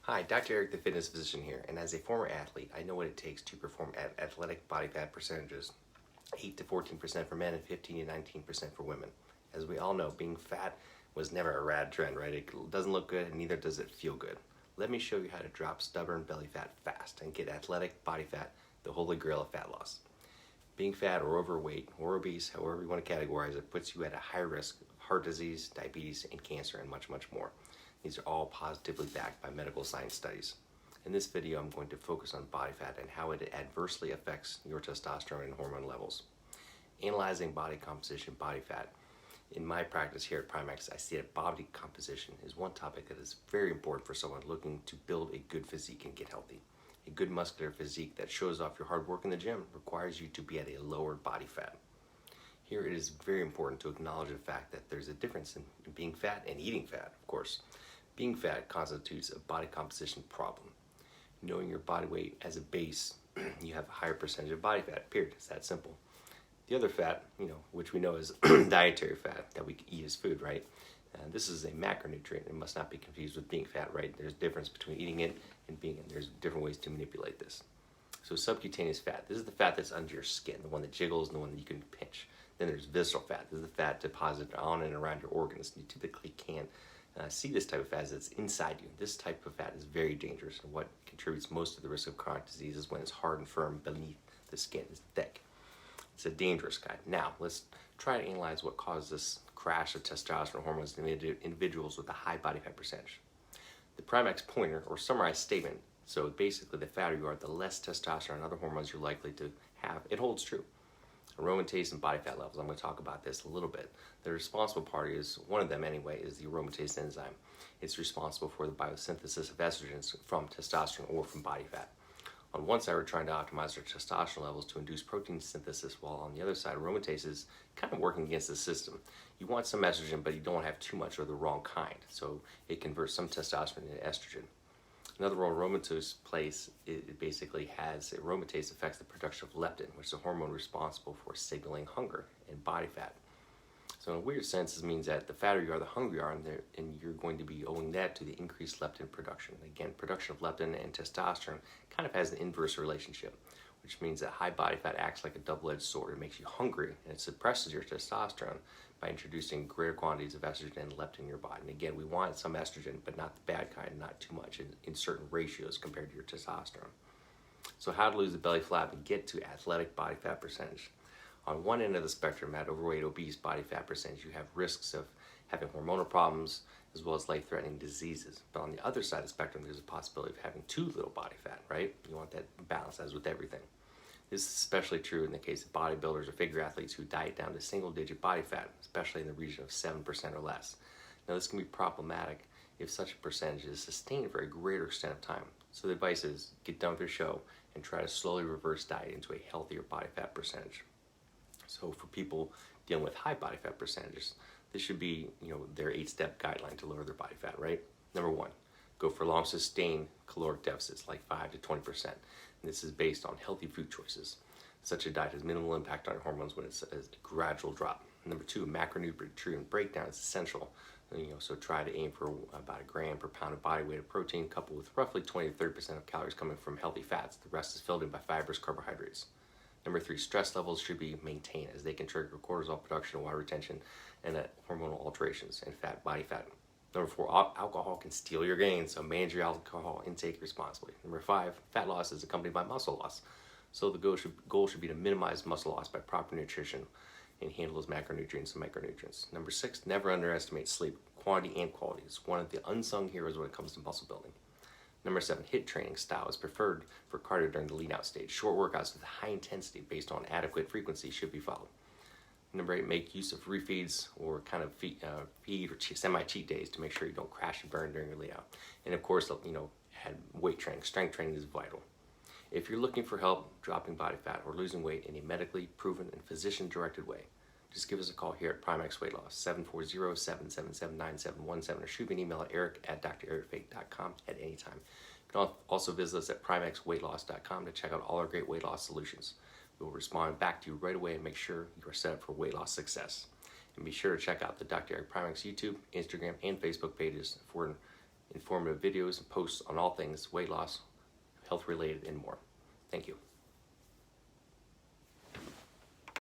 Hi, Dr. Eric, the fitness physician here, and as a former athlete, I know what it takes to perform at athletic body fat percentages, 8 to 14% for men and 15 to 19% for women. As we all know, being fat was never a rad trend, right? It doesn't look good, and neither does it feel good. Let me show you how to drop stubborn belly fat fast and get athletic body fat, the holy grail of fat loss. Being fat or overweight or obese, however you want to categorize it, puts you at a high risk of heart disease, diabetes, and cancer, and much, much more. These are all positively backed by medical science studies. In this video, I'm going to focus on body fat and how it adversely affects your testosterone and hormone levels. Analyzing body composition, body fat. In my practice here at Primax, I see that body composition is one topic that is very important for someone looking to build a good physique and get healthy. A good muscular physique that shows off your hard work in the gym requires you to be at a lower body fat. Here it is very important to acknowledge the fact that there's a difference in being fat and eating fat, of course. Being fat constitutes a body composition problem. Knowing your body weight as a base, you have a higher percentage of body fat, period. It's that simple. The other fat, which we know is dietary fat that we eat as food, right? This is a macronutrient. It must not be confused with being fat, right? There's a difference between eating it and being it. There's different ways to manipulate this. So subcutaneous fat, this is the fat that's under your skin, the one that jiggles and the one that you can pinch. Then there's visceral fat. This is the fat deposited on and around your organs. You typically can't see this type of fat as it's inside you. This type of fat is very dangerous, and what contributes most to the risk of chronic disease is when it's hard and firm beneath the skin. It's thick. It's a dangerous guy. Now, let's try to analyze what causes this crash of testosterone hormones in individuals with a high body fat percentage. The Primax pointer, or summarized statement, so basically the fatter you are, the less testosterone and other hormones you're likely to have, it holds true. Aromatase and body fat levels, I'm going to talk about this a little bit. The responsible part is, one of them anyway, is the aromatase enzyme. It's responsible for the biosynthesis of estrogens from testosterone or from body fat. On one side, we're trying to optimize our testosterone levels to induce protein synthesis, while on the other side, aromatase is kind of working against the system. You want some estrogen, but you don't want to have too much or the wrong kind, so it converts some testosterone into estrogen. Another role aromatase plays, it basically has, aromatase affects the production of leptin, which is a hormone responsible for signaling hunger and body fat. So in a weird sense, this means that the fatter you are, the hungrier you are, and you're going to be owing that to the increased leptin production. Again, production of leptin and testosterone kind of has an inverse relationship, which means that high body fat acts like a double-edged sword. It makes you hungry, and it suppresses your testosterone by introducing greater quantities of estrogen and leptin in your body. And again, we want some estrogen, but not the bad kind, not too much, in certain ratios compared to your testosterone. So how to lose the belly flab and get to athletic body fat percentage. On one end of the spectrum, at overweight, obese body fat percentage, you have risks of having hormonal problems as well as life-threatening diseases. But on the other side of the spectrum, there's a possibility of having too little body fat, right? You want that balance, as with everything. This is especially true in the case of bodybuilders or figure athletes who diet down to single-digit body fat, especially in the region of 7% or less. Now, this can be problematic if such a percentage is sustained for a greater extent of time. So the advice is get done with your show and try to slowly reverse diet into a healthier body fat percentage. So for people dealing with high body fat percentages, this should be, their 8-step guideline to lower their body fat, right? Number 1, go for long sustained caloric deficits like 5 to 20%. And this is based on healthy food choices. Such a diet has minimal impact on your hormones when it's a gradual drop. Number 2, macronutrient breakdown is essential. So try to aim for about a gram per pound of body weight of protein, coupled with roughly 20 to 30% of calories coming from healthy fats. The rest is filled in by fibers, carbohydrates. Number 3, stress levels should be maintained as they can trigger cortisol production, water retention, and hormonal alterations and body fat. Number 4, alcohol can steal your gains, so manage your alcohol intake responsibly. Number 5, fat loss is accompanied by muscle loss. So the goal should be to minimize muscle loss by proper nutrition and handle those macronutrients and micronutrients. Number 6, never underestimate sleep, quantity and quality. It's one of the unsung heroes when it comes to muscle building. Number 7, HIIT training style is preferred for cardio during the lean-out stage. Short workouts with high intensity based on adequate frequency should be followed. Number 8, make use of refeeds or kind of feed or semi-cheat days to make sure you don't crash and burn during your lean-out. And of course, add weight training. Strength training is vital. If you're looking for help dropping body fat or losing weight in a medically proven and physician-directed way, just give us a call here at Primax Weight Loss, 740-777-9717, or shoot me an email at eric@drericfake.com at any time. You can also visit us at primaxweightloss.com to check out all our great weight loss solutions. We will respond back to you right away and make sure you are set up for weight loss success. And be sure to check out the Dr. Eric Primax YouTube, Instagram, and Facebook pages for informative videos and posts on all things weight loss, health related, and more. Thank you.